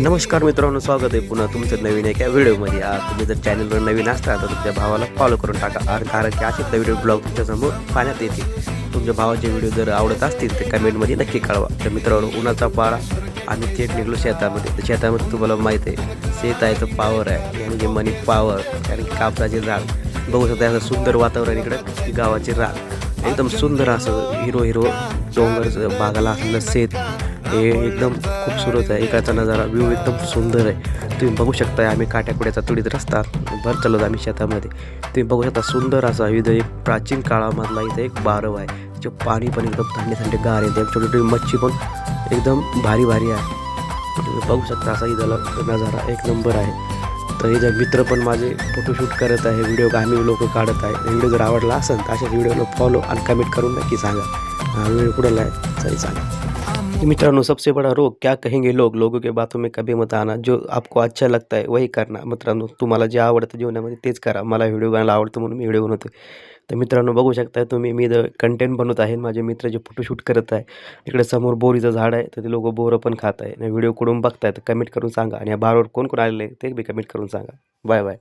नमस्कार मित्रांनो, स्वागत आहे पुन्हा तुमचं नवीन एका व्हिडिओमध्ये. तुम्ही जर चॅनलवर नवीन असता तर तुमच्या भावाला फॉलो करून टाका, कारण की असेच व्हिडिओ ब्लॉग तुमच्यासमोर पाहण्यात येतील. तुमच्या भावाचे व्हिडिओ जर आवडत असतील तर कमेंटमध्ये नक्की कळवा. तर मित्रांनो, उन्हाचा पारा आम्ही थेट निघलो शेतामध्ये. तर शेतामध्ये तुम्हाला माहीत आहे, शेत आहे तर पावर आहे, म्हणजे मनी पावर. कारण की कापसाचे झाड बघू शकता, असं सुंदर वातावरण, इकडं गावाचे रान एकदम सुंदर असं हिरो हिरो डोंगर भागाला असलेलं शेत हे एकदम खूपसुरत आहे. इकडचा नजारा व्ह्यू एकदम सुंदर आहे. तुम्ही बघू शकता, आम्ही काट्याकुड्याचा तुडीत रस्ता भर चाललो आम्ही शेतामध्ये. तुम्ही बघू शकता सुंदर असा इथं एक प्राचीन काळामधला इथं एक बारव आहे. त्याचे पाणी पण एकदम थंडे थंडे गार आहे. छोटी छोटी मच्छी पण एकदम भारी भारी आहे. तुम्ही बघू शकता असा इथं नजारा एक नंबर आहे. तर इथं मित्र पण माझे फोटोशूट करत आहे, व्हिडिओ आम्ही लोक काढत आहे. व्हिडिओ जर आवडला असेल तर अशा व्हिडिओला फॉलो आणि कमेंट करून नक्की सांगा. हा व्हिडिओ कुठला आहे सही सांगा. मित्रांनो, सबसे बड़ा रोग क्या कहेंगे लोग, लोगों के बातों में कभी मत आना. जो आपको अच्छा लगता है वही करना. मित्रांनो, तुम्हाला जे आवडतं जीवनामध्ये तेच करा. मला व्हिडिओ बनायला आवडतं म्हणून मी व्हिडिओ बनवतो. तर मित्रांनो, बघू शकता तुम्ही, मी इथं कंटेंट बनवत आहे. माझे मित्र जे फोटोशूट करत आहे. इकडे समोर बोरीचं झाड आहे, तर ते लोकं बोरं पण खात आहे. व्हिडिओ कुठून बघताय तर कमेंट करून सांगा. आणि या बारवर कोण कोण आलेलं आहे ते बी कमेंट करून सांगा. Bye bye.